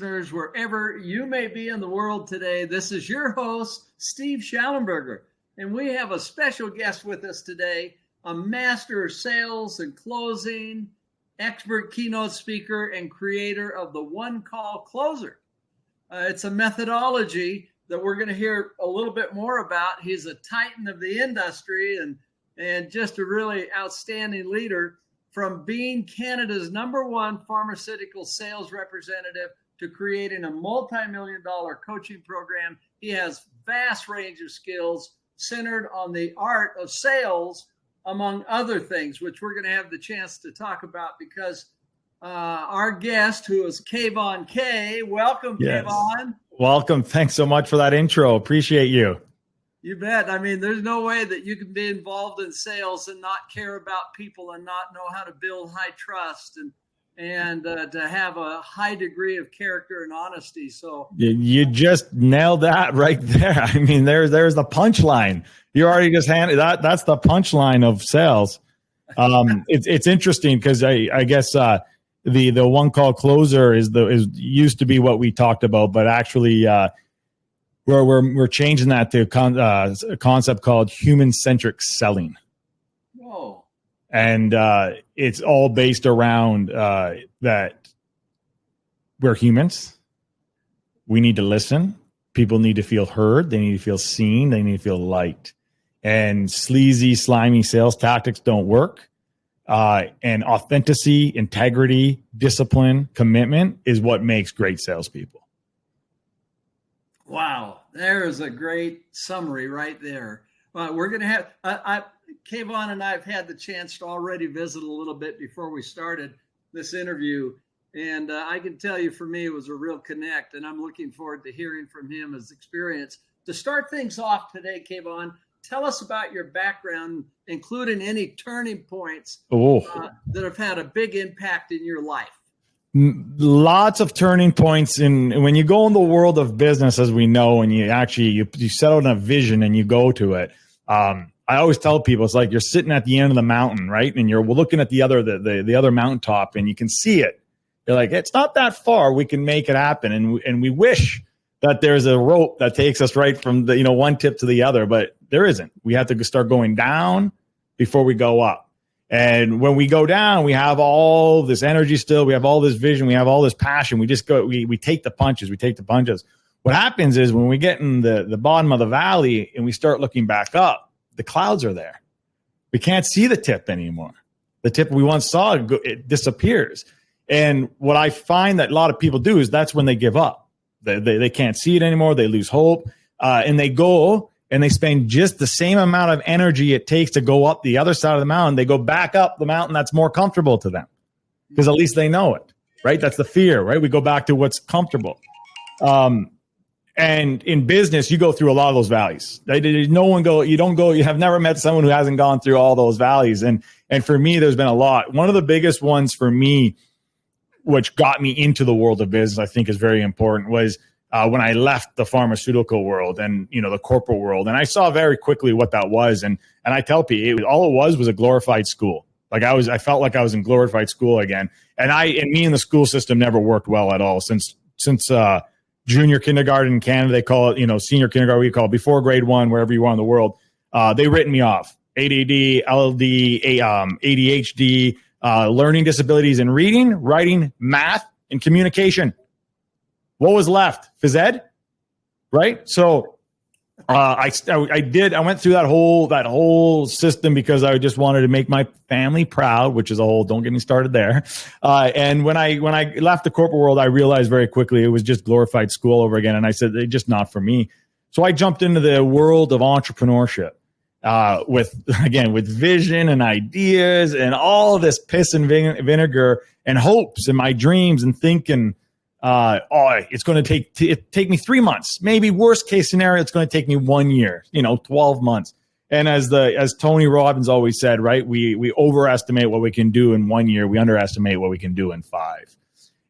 Listeners, wherever you may be in the world today, this is your host, Steve Schallenberger, and we have a special guest with us today, a master of sales and closing, expert keynote speaker, and creator of the one-call closer. It's a methodology that we're going to hear a little bit more about. He's a titan of the industry and just a really outstanding leader, from being Canada's #1 pharmaceutical sales representative to creating a multi-million-dollar coaching program. He has vast range of skills centered on the art of sales, among other things, which we're going to have the chance to talk about because our guest, who is Kayvon Kay, welcome, yes. Kayvon. Welcome. Thanks so much for that intro. Appreciate you. You bet. I mean, there's no way that you can be involved in sales and not care about people and not know how to build high trust and to have a high degree of character and honesty. So you just nailed that right there. I mean, there's the punchline. You already just handed that. That's the punchline of sales. It's interesting because I guess the one call closer is used to be what we talked about, but actually we're changing that to a concept called human-centric selling. Whoa. And it's all based around that we're humans. We need to listen. People need to feel heard. They need to feel seen. They need to feel liked. And sleazy, slimy sales tactics don't work. And authenticity, integrity, discipline, commitment is what makes great salespeople. Wow. There is a great summary right there. We're going to have Kayvon and I have had the chance to already visit a little bit before we started this interview. And I can tell you, for me, it was a real connect. And I'm looking forward to hearing from him, his experience. To start things off today, Kayvon, tell us about your background, including any turning points that have had a big impact in your life. Lots of turning points when you go in the world of business, as we know, and you set out a vision and you go to it. I always tell people, it's like you're sitting at the end of the mountain, right? And you're looking at the other mountaintop, and you can see it. You're like, it's not that far. We can make it happen. And we wish that there's a rope that takes us right from the one tip to the other, but there isn't. We have to start going down before we go up. And when we go down, we have all this energy still. We have all this vision. We have all this passion. We just go. We take the punches. We take the punches. What happens is when we get in the bottom of the valley and we start looking back up, the clouds are there. We can't see the tip anymore. The tip we once saw, it disappears. And what I find that a lot of people do is that's when they give up. They can't see it anymore. They lose hope. And they go and they spend just the same amount of energy it takes to go up the other side of the mountain. They go back up the mountain that's more comfortable to them because at least they know it, right? That's the fear, right? We go back to what's comfortable. And in business, you go through a lot of those valleys. You have never met someone who hasn't gone through all those valleys. And for me, there's been a lot. One of the biggest ones for me, which got me into the world of business, I think is very important, was when I left the pharmaceutical world and the corporate world, and I saw very quickly what that was. And I tell people, all it was a glorified school. Like I felt like I was in glorified school again. And me and the school system never worked well at all since junior kindergarten in Canada. They call it, senior kindergarten, we call it before grade 1, wherever you are in the world. They written me off. ADD, LD, ADHD, learning disabilities in reading, writing, math, and communication. What was left? Phys ed, right? So I went through that whole system because I just wanted to make my family proud, which is a whole, don't get me started there. And when I left the corporate world, I realized very quickly it was just glorified school over again. And I said, it's just not for me. So I jumped into the world of entrepreneurship with vision and ideas and all this piss and vinegar and hopes and my dreams and thinking, it's going to take me 3 months, maybe worst case scenario, it's going to take me 1 year, 12 months. And as Tony Robbins always said, right, we overestimate what we can do in 1 year. We underestimate what we can do in 5.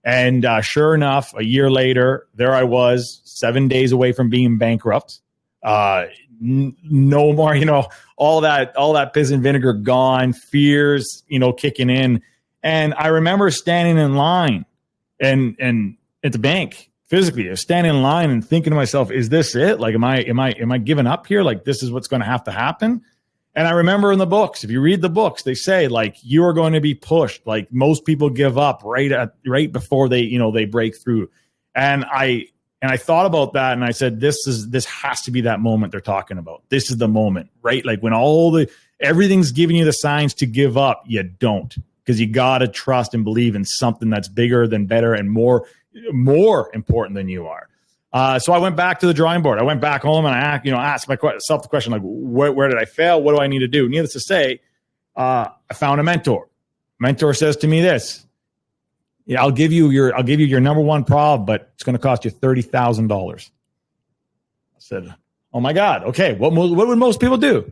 And sure enough, a year later, there I was, 7 days away from being bankrupt. No more, all that piss and vinegar gone, fears, kicking in. And I remember standing in line and at the bank physically. I was standing in line and thinking to myself, is this it? Like, am I giving up here? Like, this is what's going to have to happen. And I remember in the books, if you read the books, they say like you are going to be pushed. Like most people give up right before they break through. And I thought about that and I said, this has to be that moment they're talking about. This is the moment, right? Like when everything's giving you the signs to give up, you don't, because you got to trust and believe in something that's bigger than better and more important than you are. So I went back to the drawing board. I went back home and I asked myself the question, like, where did I fail? What do I need to do? Needless to say, I found a mentor. Mentor says to me this, yeah, I'll give you your number one problem, but it's going to cost you $30,000. I said, oh my God. Okay. What would most people do?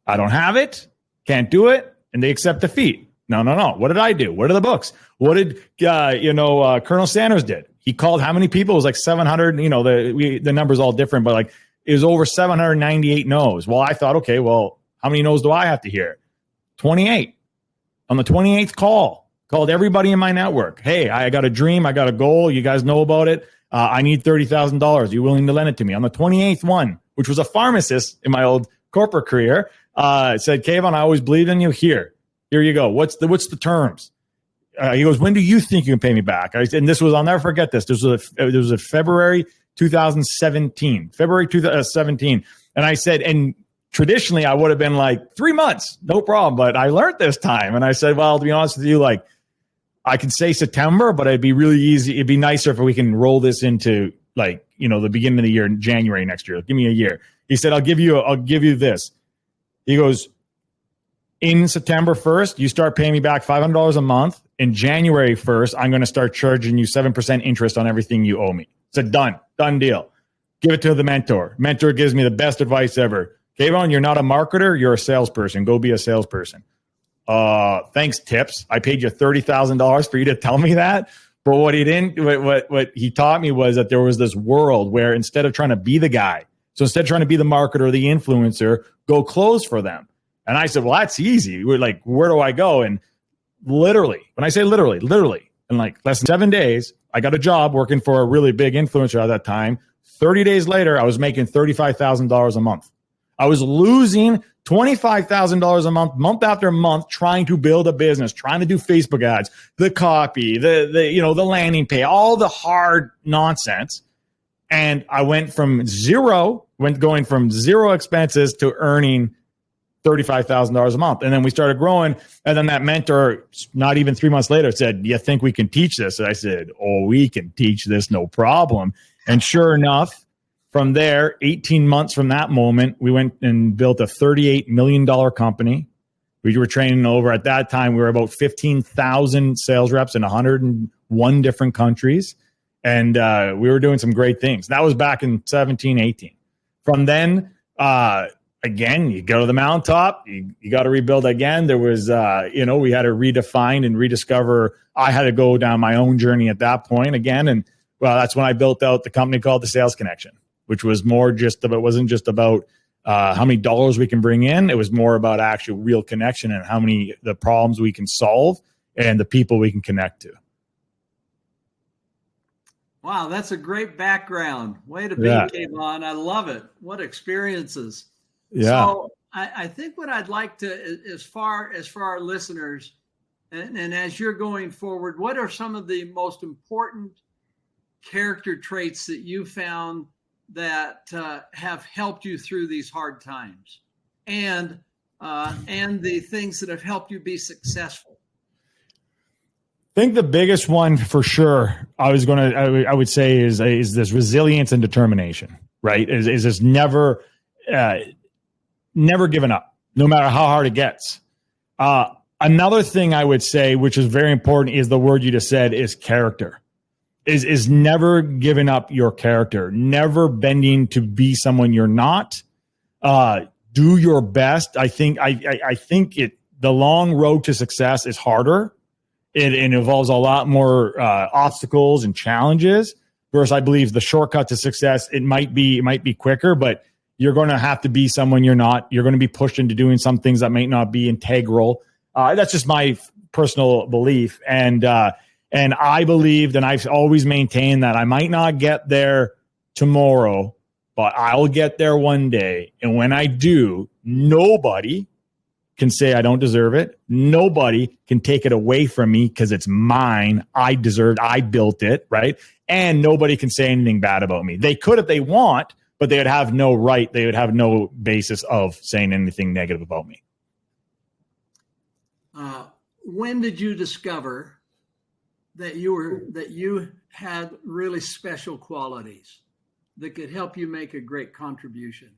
I don't have it, can't do it, and they accept defeat. No. What did I do? What are the books? What did Colonel Sanders did? He called how many people? It was like 700. The number's all different, but like it was over 798 no's. Well, I thought, okay, well, how many no's do I have to hear? 28. On the 28th call, called everybody in my network. Hey, I got a dream. I got a goal. You guys know about it. I need $30,000. Are you willing to lend it to me? On the 28th one, which was a pharmacist in my old corporate career, said, Kayvon, I always believed in you. Here you go. What's the terms? He goes, when do you think you can pay me back? And this was, I'll never forget this. This was a February 2017. And I said, and traditionally I would have been like 3 months, no problem. But I learned this time. And I said, well, to be honest with you, like I can say September, but it'd be really easy. It'd be nicer if we can roll this into like, the beginning of the year in January next year. Give me a year. He said, I'll give you this. He goes, in September 1st, you start paying me back $500 a month. In January 1st, I'm going to start charging you 7% interest on everything you owe me. It's a done deal. Give it to the mentor. Mentor gives me the best advice ever. Kayvon, you're not a marketer. You're a salesperson. Go be a salesperson. Thanks, tips. I paid you $30,000 for you to tell me that. But what he taught me was that there was this world where instead of trying to be the guy, so instead of trying to be the marketer or the influencer, go close for them. And I said, well, that's easy. We're like, where do I go? And literally, when I say literally, in like less than 7 days, I got a job working for a really big influencer at that time. 30 days later, I was making $35,000 a month. I was losing $25,000 a month after month, trying to build a business, trying to do Facebook ads, the copy, the landing page, all the hard nonsense. And I went from zero expenses to earning $35,000 a month. And then we started growing. And then that mentor, not even 3 months later, said, do you think we can teach this? And I said, oh, we can teach this, no problem. And sure enough, from there, 18 months from that moment, we went and built a $38 million company. We were training over, at that time, we were about 15,000 sales reps in 101 different countries. And we were doing some great things. That was back in 17, 18. From then, again, you go to the mountaintop, you got to rebuild again. There was, we had to redefine and rediscover. I had to go down my own journey at that point again. And well, that's when I built out the company called The Sales Connection, which was more it wasn't just about how many dollars we can bring in. It was more about actual real connection and the problems we can solve and the people we can connect to. Wow, that's a great background. Way to be, Kayvon. I love it. What experiences. Yeah. So I think what I'd like to, as far as for our listeners, and as you're going forward, what are some of the most important character traits that you found that have helped you through these hard times, and the things that have helped you be successful? I think the biggest one for sure I would say is this resilience and determination, right? Is this never giving up, no matter how hard it gets. Another thing I would say, which is very important, is the word you just said, is character. Is never giving up your character, never bending to be someone you're not. Do your best. I think the long road to success is harder. It involves a lot more obstacles and challenges. Versus, I believe the shortcut to success, it might be quicker, but you're going to have to be someone you're not. You're going to be pushed into doing some things that might not be integral. That's just my personal belief. And And I believed, and I've always maintained that I might not get there tomorrow, but I'll get there one day. And when I do, nobody can say I don't deserve it. Nobody can take it away from me because it's mine. I deserved, I built it, right? And nobody can say anything bad about me. They could if they want, but they would have no right. They would have no basis of saying anything negative about me. When did you discover that you had really special qualities that could help you make a great contribution?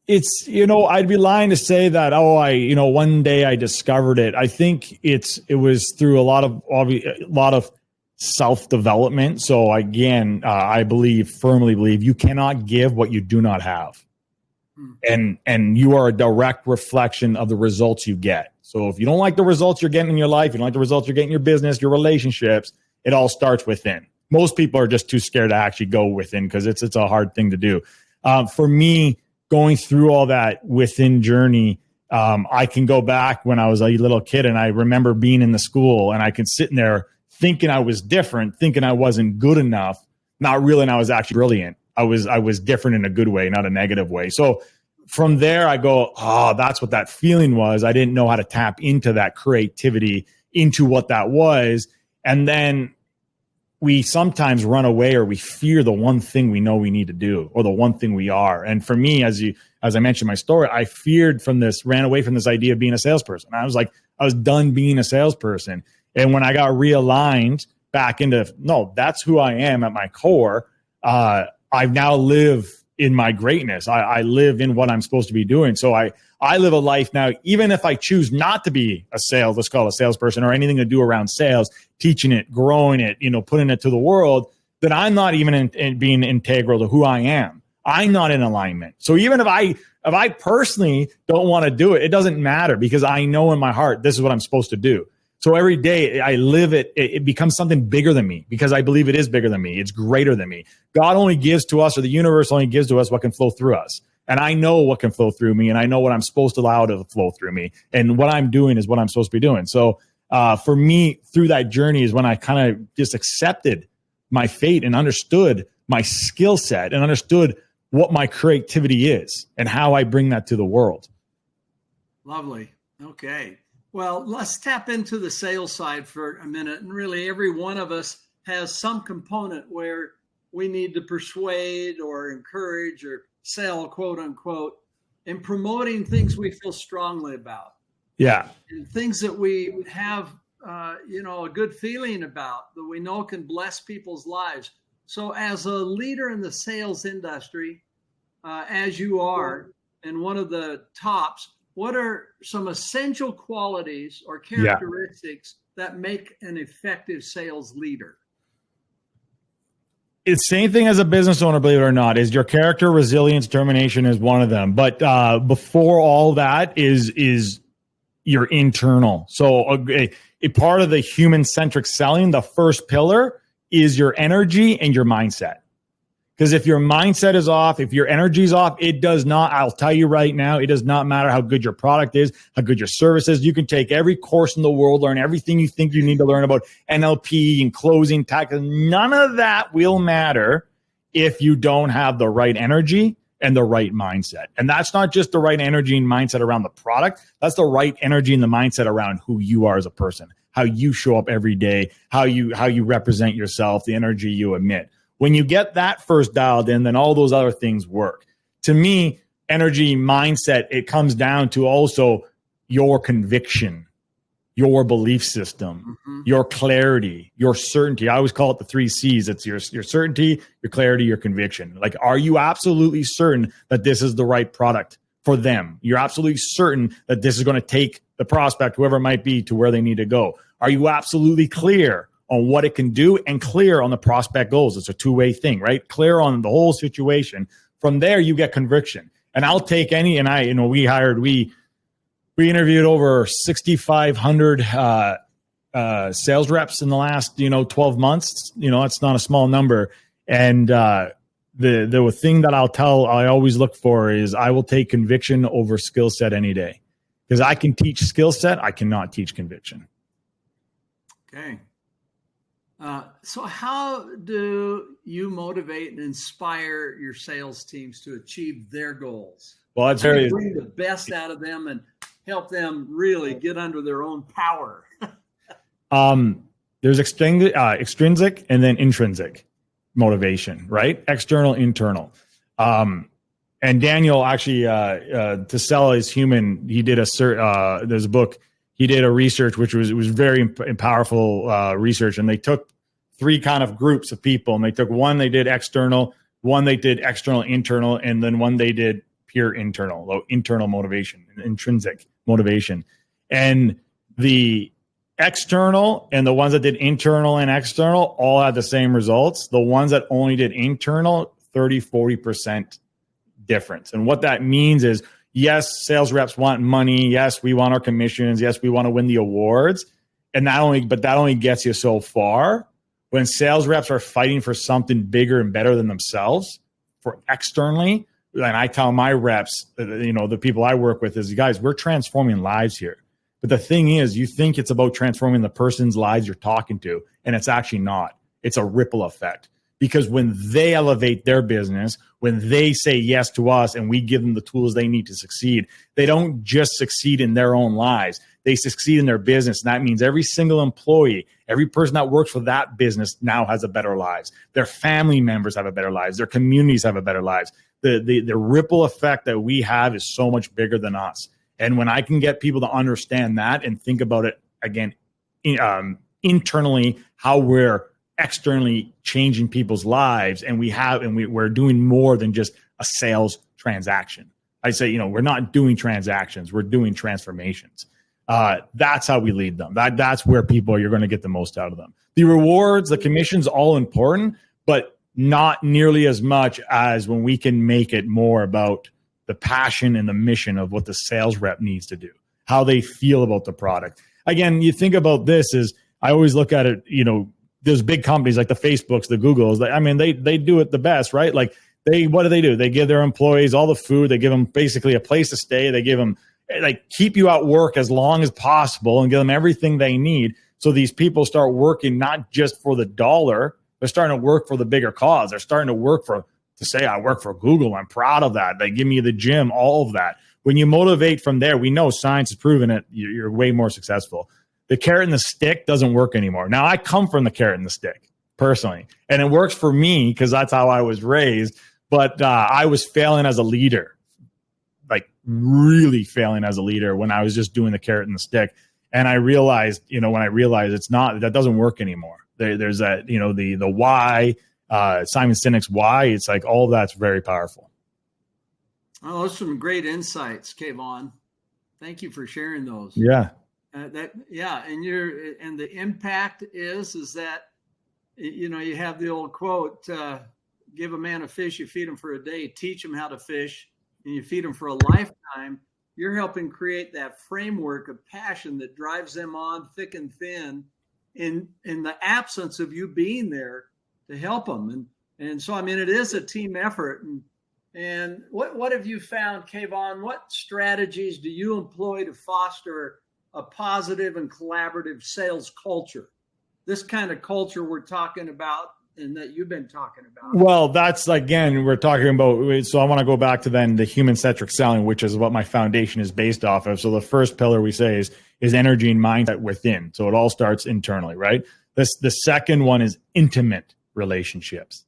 It's, I'd be lying to say that, one day I discovered it. I think it was through a lot of self-development. So again, I firmly believe you cannot give what you do not have. And you are a direct reflection of the results you get. So if you don't like the results you're getting in your life, you don't like the results you're getting in your business, your relationships, it all starts within. Most people are just too scared to actually go within because it's a hard thing to do. For me, going through all that within journey, I can go back when I was a little kid, and I remember being in the school, and I can sit in there thinking I was different, thinking I wasn't good enough, not realizing I was actually brilliant. I was different in a good way, not a negative way. So from there, I go, that's what that feeling was. I didn't know how to tap into that creativity, into what that was. And then we sometimes run away, or we fear the one thing we know we need to do, or the one thing we are. And for me, as I mentioned in my story, I ran away from this idea of being a salesperson. I was done being a salesperson. And when I got realigned back into, no, that's who I am at my core, I now live in my greatness. I live in what I'm supposed to be doing. So I live a life now, even if I choose not to be let's call it a salesperson, or anything to do around sales, teaching it, growing it, putting it to the world, then I'm not even in being integral to who I am. I'm not in alignment. So even if I personally don't want to do it, it doesn't matter, because I know in my heart, this is what I'm supposed to do. So every day I live it, it becomes something bigger than me, because I believe it is bigger than me. It's greater than me. God only gives to us, or the universe only gives to us, what can flow through us. And I know what can flow through me, and I know what I'm supposed to allow to flow through me. And what I'm doing is what I'm supposed to be doing. So for me, through that journey is when I kind of just accepted my fate and understood my skill set and understood what my creativity is and how I bring that to the world. Lovely. Okay. Well, let's tap into the sales side for a minute. And really, every one of us has some component where we need to persuade or encourage or sell, quote unquote, in promoting things we feel strongly about. Yeah. And things that we have, a good feeling about, that we know can bless people's lives. So as a leader in the sales industry, as you are, and one of the tops, what are some essential qualities or characteristics that make an effective sales leader? It's the same thing as a business owner, believe it or not, is your character, resilience, determination is one of them. But before all that is your internal. So a part of the human-centric selling, the first pillar is your energy and your mindset. Because if your mindset is off, if your energy is off, it does not, I'll tell you right now, it does not matter how good your product is, how good your service is. You can take every course in the world, learn everything you think you need to learn about NLP and closing tactics. None of that will matter if you don't have the right energy and the right mindset. And that's not just the right energy and mindset around the product. That's the right energy and the mindset around who you are as a person, how you show up every day, how you represent yourself, the energy you emit. When you get that first dialed in, then all those other things work. To me, energy, mindset, it comes down to also your conviction, your belief system, your clarity, your certainty. I always call it the 3 C's. It's your certainty, your clarity, your conviction. Like, are you absolutely certain that this is the right product for them? You're absolutely certain that this is going to take the prospect, whoever it might be, to where they need to go. Are you absolutely clear on what it can do and clear on the prospect goals? It's a two-way thing, right? Clear on the whole situation. From there, you get conviction. And I'll take any, and we interviewed over 6,500 sales reps in the last, 12 months. It's not a small number. And the thing that I always look for is I will take conviction over skill set any day. Because I can teach skill set, I cannot teach conviction. Okay. So how do you motivate and inspire your sales teams to achieve their goals? Well, that's very bring the best out of them and help them really get under their own power. There's extrinsic and then intrinsic motivation, right? External, internal. And Daniel actually, to sell his human, he did there's a book, he did a research, which was very powerful research. And they took 3 kind of groups of people, and they took one, they did external, one they did external, internal, and then one they did pure internal motivation, intrinsic motivation. And the external and the ones that did internal and external all had the same results. The ones that only did internal, 40% difference. And what that means is, yes, sales reps want money. Yes, we want our commissions. Yes, we want to win the awards. And that only gets you so far. When sales reps are fighting for something bigger and better than themselves for externally, and I tell my reps, the people I work with is, guys, we're transforming lives here. But the thing is, you think it's about transforming the person's lives you're talking to, and it's actually not. It's a ripple effect. Because when they elevate their business, when they say yes to us and we give them the tools they need to succeed, they don't just succeed in their own lives. They succeed in their business. And that means every single employee, every person that works for that business now has a better lives. Their family members have a better lives. Their communities have a better lives. The ripple effect that we have is so much bigger than us. And when I can get people to understand that and think about it again, internally, how we're externally changing people's lives, and we're doing more than just a sales transaction. I say, we're not doing transactions, we're doing transformations. That's how we lead them. That's where you're going to get the most out of them. The rewards, the commissions, all important, but not nearly as much as when we can make it more about the passion and the mission of what the sales rep needs to do, how they feel about the product. Again, you think about this is, I always look at it, those big companies like the Facebooks, the Googles, they do it the best, right? Like what do? They give their employees all the food. They give them basically a place to stay. They give them, keep you at work as long as possible and give them everything they need. So these people start working not just for the dollar, they're starting to work for the bigger cause. They're starting to work to say, I work for Google. I'm proud of that. They give me the gym, all of that. When you motivate from there, we know science has proven it. You're way more successful. The carrot and the stick doesn't work anymore. Now, I come from the carrot and the stick personally, and it works for me because that's how I was raised. But I was failing as a leader, like really failing as a leader when I was just doing the carrot and the stick. And I realized, that doesn't work anymore. There's that, the why, Simon Sinek's why. It's like all that's very powerful. Oh, those are some great insights, Kayvon. Thank you for sharing those. Yeah. And the impact is that, you have the old quote, give a man a fish, you feed him for a day, teach him how to fish, and you feed him for a lifetime. You're helping create that framework of passion that drives them on thick and thin in the absence of you being there to help them. And so, it is a team effort. And what have you found, Kayvon? What strategies do you employ to foster a positive and collaborative sales culture? This kind of culture we're talking about and that you've been talking about. Well, that's, again, we're talking about, so I want to go back to then the human-centric selling, which is what my foundation is based off of. So the first pillar we say is energy and mindset within. So it all starts internally, right? The second one is intimate relationships.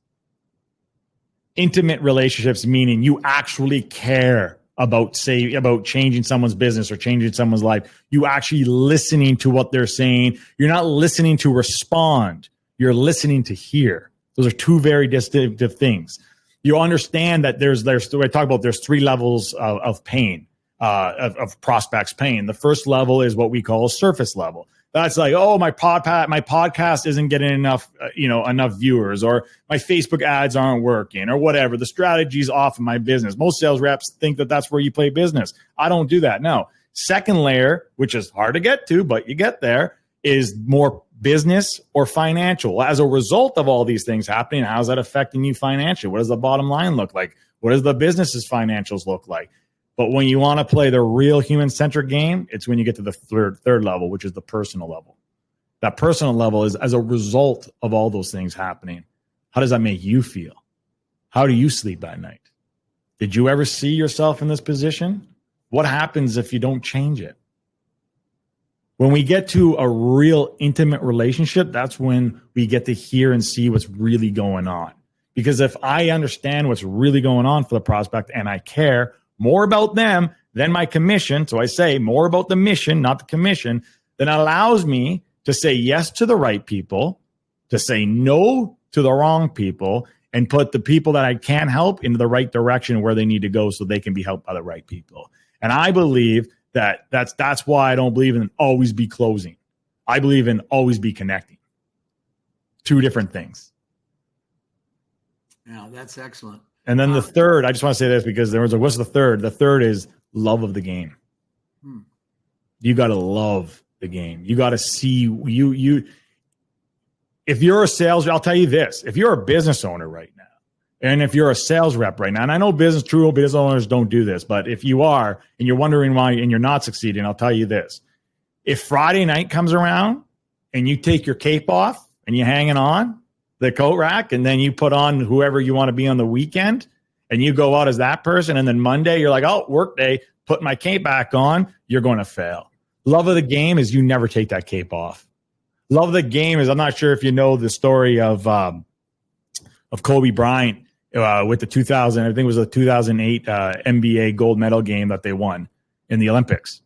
Intimate relationships, meaning you actually care about changing someone's business or changing someone's life. You actually listening to what they're saying. You're not listening to respond. You're listening to hear. Those are two very distinctive things. You understand that there's 3 levels of pain, of prospects' pain. The first level is what we call a surface level. That's like, oh, my podcast isn't getting enough viewers, or my Facebook ads aren't working, or whatever. The strategy's off in my business. Most sales reps think that that's where you play business. I don't do that. No. Second layer, which is hard to get to, but you get there, is more business or financial. As a result of all these things happening, how's that affecting you financially? What does the bottom line look like? What does the business's financials look like? But when you want to play the real human-centric game, it's when you get to the third level, which is the personal level. that personal level is as a result of all those things happening. How does that make you feel? How do you sleep at night? Did you ever see yourself in this position? What happens if you don't change it? When we get to a real intimate relationship, that's when we get to hear and see what's really going on. Because if I understand what's really going on for the prospect and I care more about them than my commission, so I say more about the mission, not the commission, then it allows me to say yes to the right people, to say no to the wrong people, and put the people that I can help into the right direction where they need to go so they can be helped by the right people. And I believe that's why I don't believe in always be closing. I believe in always be connecting. Two different things. Yeah, that's excellent. And then the third, I just want to say this because there was what's the third? The third is love of the game. You got to love the game. You got to see you. If you're a sales, I'll tell you this: if you're a business owner right now, and if you're a sales rep right now, and I know true business owners don't do this, but if you are and you're wondering why and you're not succeeding, I'll tell you this: if Friday night comes around and you take your cape off and you're hanging on the coat rack, and then you put on whoever you want to be on the weekend, and you go out as that person, and then Monday you're like, oh, work day, put my cape back on, you're going to fail. Love of the game is you never take that cape off. Love of the game is, I'm not sure if you know the story of Kobe Bryant with the 2000, I think it was the 2008 NBA gold medal game that they won in the Olympics.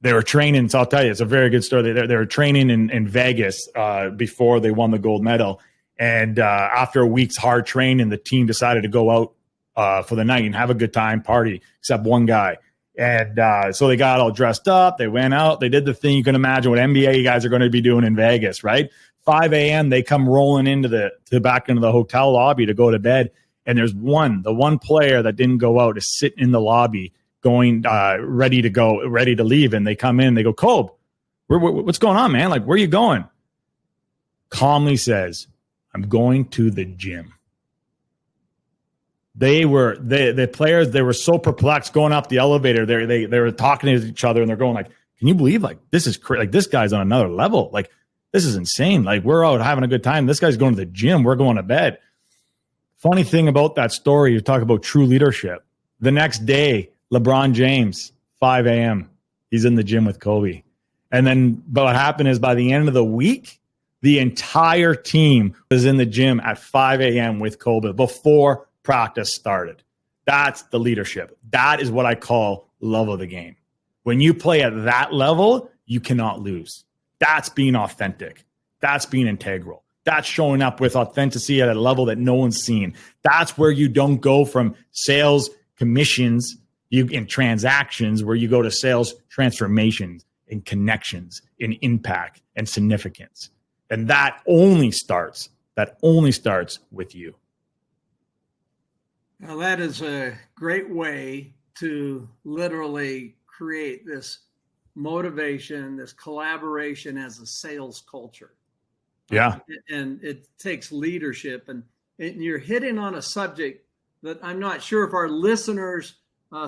They were training, so I'll tell you, it's a very good story. They were training in Vegas before they won the gold medal. And after a week's hard training, the team decided to go out for the night and have a good time, party, except one guy. And so they got all dressed up. They went out. They did the thing you can imagine what NBA guys are going to be doing in Vegas, right? 5 a.m., they come rolling back into the hotel lobby to go to bed. And there's the one player that didn't go out is sitting in the lobby going, ready to leave. And they come in, they go, Kobe, what's going on, man? Like, where are you going? Calmly says, I'm going to the gym. The players, they were so perplexed going up the elevator. They were talking to each other and they're going like, can you believe like this is like this guy's on another level. Like this is insane. Like we're out having a good time. This guy's going to the gym. We're going to bed. Funny thing about that story, you talk about true leadership. The next day, LeBron James, 5 a.m., he's in the gym with Kobe. But what happened is by the end of the week, the entire team was in the gym at 5 a.m. with Kobe before practice started. That's the leadership. That is what I call love of the game. When you play at that level, you cannot lose. That's being authentic. That's being integral. That's showing up with authenticity at a level that no one's seen. That's where you don't go from sales commissions in transactions, where you go to sales transformations and connections in impact and significance. And that only starts with you. Now, that is a great way to literally create this motivation, this collaboration as a sales culture. Yeah. And it takes leadership. And you're hitting on a subject that I'm not sure if our listeners,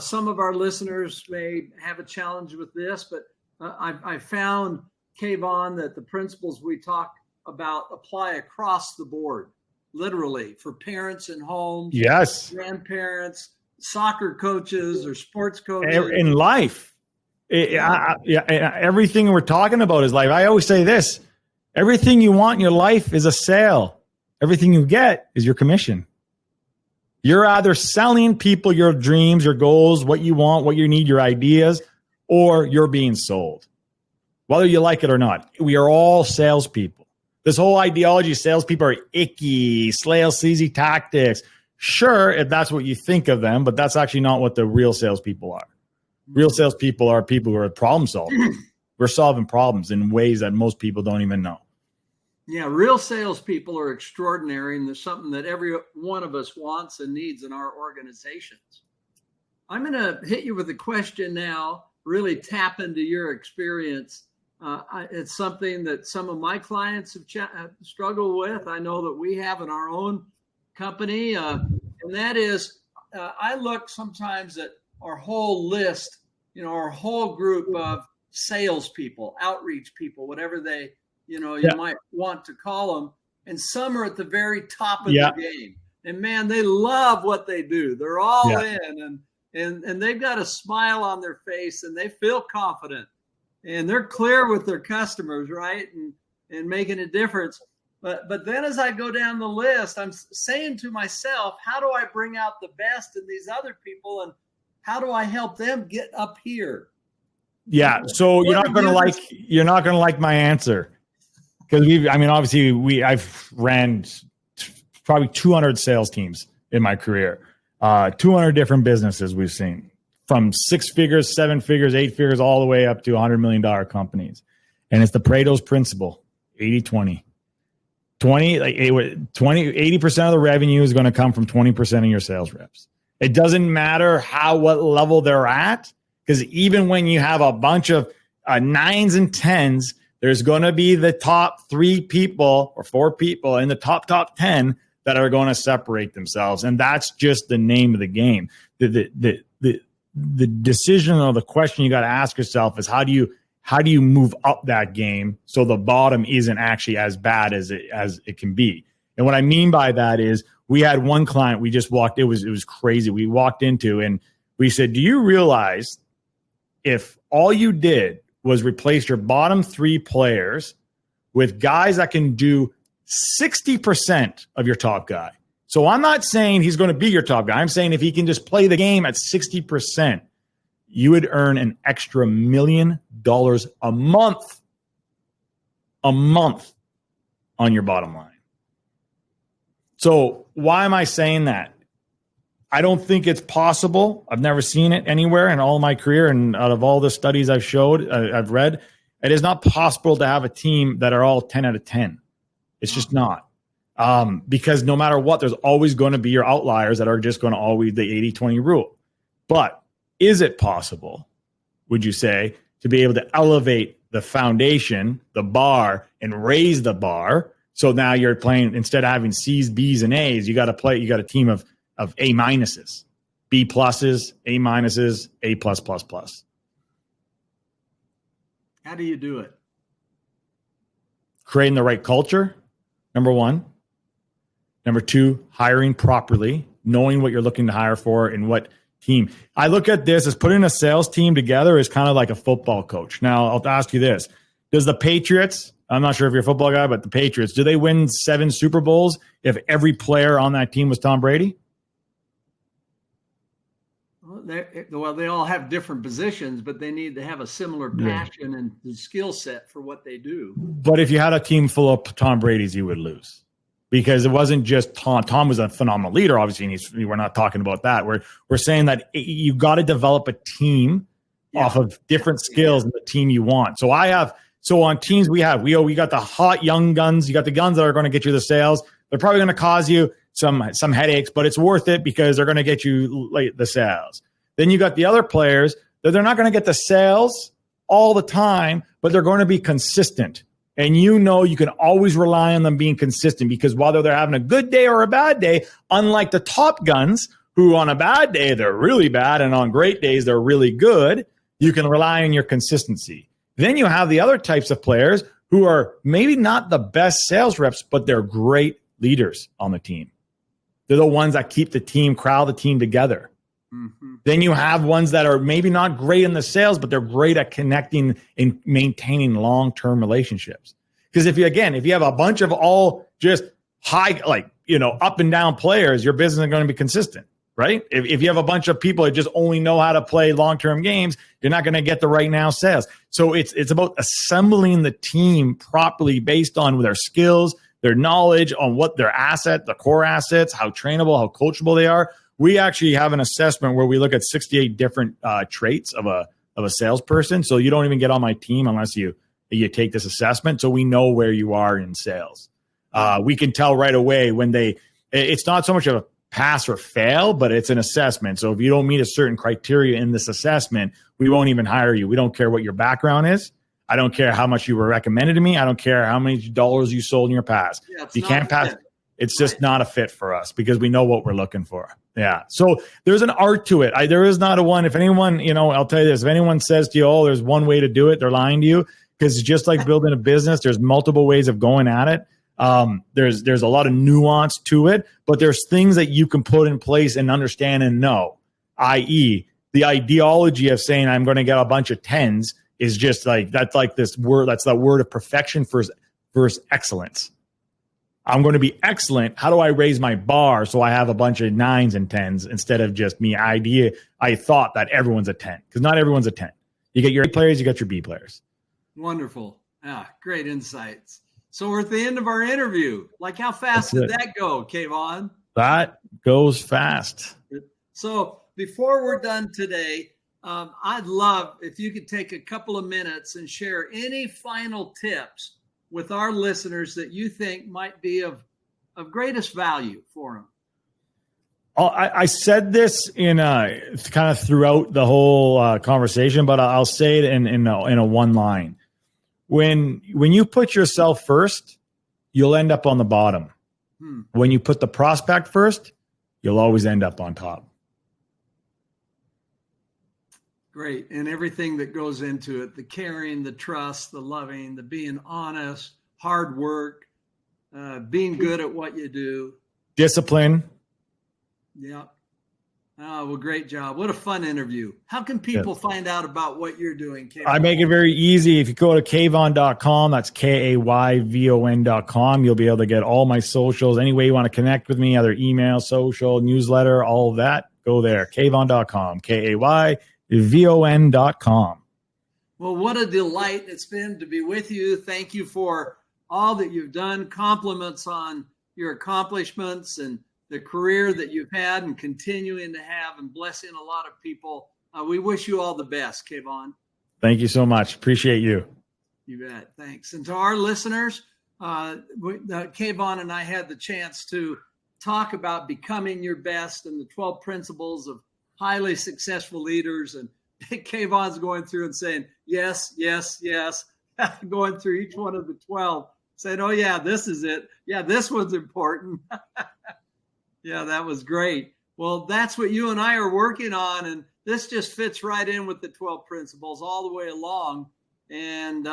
some of our listeners may have a challenge with this, but I found, Kayvon, that the principles we talk about apply across the board. Literally for parents in homes, yes, grandparents, soccer coaches or sports coaches. In life. Everything we're talking about is life. I always say this: everything you want in your life is a sale. Everything you get is your commission. You're either selling people your dreams, your goals, what you want, what you need, your ideas, or you're being sold. Whether you like it or not, we are all salespeople. This whole ideology, salespeople are icky, sleazy tactics. Sure, if that's what you think of them, but that's actually not what the real salespeople are. Real salespeople are people who are problem solvers. We're solving problems in ways that most people don't even know. Yeah, real salespeople are extraordinary, and there's something that every one of us wants and needs in our organizations. I'm going to hit you with a question now, really tap into your experience. It's something that some of my clients have struggled with. I know that we have in our own company. And that is, I look sometimes at our whole list, our whole group of salespeople, outreach people, whatever they, you might want to call them. And some are at the very top of the game. And man, they love what they do. They're all in, and they've got a smile on their face, and they feel confident, and they're clear with their customers, right? And making a difference. But then as I go down the list, I'm saying to myself, how do I bring out the best in these other people, and how do I help them get up here? Yeah. So you're not going to like my answer, because I've ran probably 200 sales teams in my career, 200 different businesses we've seen, from 6 figures, 7 figures, 8 figures, all the way up to $100 million companies. And it's the Pareto's principle, 80-20. 80% of the revenue is going to come from 20% of your sales reps. It doesn't matter what level they're at, because even when you have a bunch of 9s and 10s, there's going to be the top 3 people or 4 people in the top 10 that are going to separate themselves. And that's just the name of the game. The decision or the question you got to ask yourself is, how do you move up that game so the bottom isn't actually as bad as it can be? And what I mean by that is, we had one client we just walked. It was crazy. We walked into and we said, do you realize if all you did was replace your bottom 3 players with guys that can do 60% of your top guy? So I'm not saying he's going to be your top guy. I'm saying if he can just play the game at 60%, you would earn an extra $1 million a month on your bottom line. So why am I saying that? I don't think it's possible. I've never seen it anywhere in all my career, and out of all the studies I've read, it is not possible to have a team that are all 10 out of 10. It's just not. Because no matter what, there's always going to be your outliers that are just going to always the 80-20 rule. But is it possible, would you say, to be able to elevate the foundation, the bar, and raise the bar? So now you're playing, instead of having C's, B's, and A's, you got a team of A minuses, B pluses, A minuses, A plus plus plus. How do you do it? Creating the right culture, number 1. Number 2, hiring properly, knowing what you're looking to hire for and what team. I look at this as putting a sales team together is kind of like a football coach. Now, I'll ask you this. Does the Patriots, I'm not sure if you're a football guy, but the Patriots, do they win 7 Super Bowls if every player on that team was Tom Brady? Well, they all have different positions, but they need to have a similar passion and the skill set for what they do. But if you had a team full of Tom Brady's, you would lose. Because it wasn't just Tom. Tom was a phenomenal leader, obviously, and we're not talking about that. We're saying that you got to develop a team off of different skills in the team you want. So on teams we got the hot young guns. You got the guns that are going to get you the sales. They're probably going to cause you some headaches, but it's worth it because they're going to get you the sales. Then you got the other players that they're not going to get the sales all the time, but they're going to be consistent. And you can always rely on them being consistent, because whether they're having a good day or a bad day, unlike the top guns who on a bad day, they're really bad, and on great days, they're really good, you can rely on your consistency. Then you have the other types of players who are maybe not the best sales reps, but they're great leaders on the team. They're the ones that keep the team, corral the team together. Mm-hmm. Then you have ones that are maybe not great in the sales, but they're great at connecting and maintaining long-term relationships. Because if you have a bunch of all just high, up and down players, your business is going to be consistent, right? If you have a bunch of people that just only know how to play long-term games, you're not going to get the right now sales. So it's about assembling the team properly based on their skills, their knowledge, on what their the core assets, how trainable, how coachable they are. We actually have an assessment where we look at 68 different traits of a salesperson. So you don't even get on my team unless you take this assessment. So we know where you are in sales. We can tell right away when it's not so much of a pass or fail, but it's an assessment. So if you don't meet a certain criteria in this assessment, we won't even hire you. We don't care what your background is. I don't care how much you were recommended to me. I don't care how many dollars you sold in your past. You can't pass. It's just not a fit for us because we know what we're looking for. Yeah. So there's an art to it. There is not a one. If anyone, I'll tell you this, if anyone says to you, oh, there's one way to do it, they're lying to you, because it's just like building a business. There's multiple ways of going at it. There's a lot of nuance to it, but there's things that you can put in place and understand and know, i.e., the ideology of saying I'm going to get a bunch of 10s is just like, that's like this word, that's the word of perfection versus excellence. I'm going to be excellent. How do I raise my bar so I have a bunch of 9s and 10s instead of just me? I thought that everyone's a 10, because not everyone's a 10. You get your A players, you got your B players. Wonderful. Great insights. So we're at the end of our interview. Like, how fast did that go, Kayvon? That goes fast. So before we're done today, I'd love if you could take a couple of minutes and share any final tips with our listeners that you think might be of greatest value for them. I said this in kind of throughout the whole conversation, but I'll say it in a one line. When you put yourself first, you'll end up on the bottom. When you put the prospect first, you'll always end up on top. Great. And everything that goes into it, the caring, the trust, the loving, the being honest, hard work, being good at what you do. Discipline. Yeah. Oh, well, great job. What a fun interview. How can people find out about what you're doing, Kayvon? I make it very easy. If you go to kayvon.com, that's KAYVON.com, you'll be able to get all my socials. Any way you want to connect with me, either email, social, newsletter, all of that, go there. Kayvon.com, KAYVON.com. Well, what a delight it's been to be with you. Thank you for all that you've done. Compliments on your accomplishments and the career that you've had and continuing to have, and blessing a lot of people. We wish you all the best, Kayvon. Thank you so much. Appreciate you. You bet. Thanks. And to our listeners, Kayvon and I had the chance to talk about becoming your best and the 12 principles of highly successful leaders. And Kayvon's going through and saying, yes, yes, yes, going through each one of the 12, saying, oh, yeah, this is it. Yeah, this one's important. Yeah, that was great. Well, that's what you and I are working on. And this just fits right in with the 12 principles all the way along. And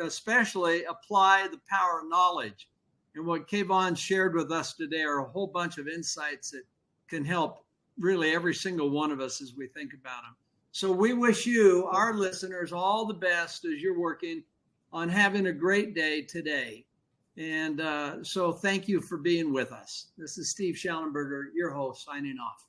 especially apply the power of knowledge. And what Kayvon shared with us today are a whole bunch of insights that can help really every single one of us as we think about them. So we wish you, our listeners, all the best as you're working on having a great day today. And so thank you for being with us. This is Steve Schallenberger, your host, signing off.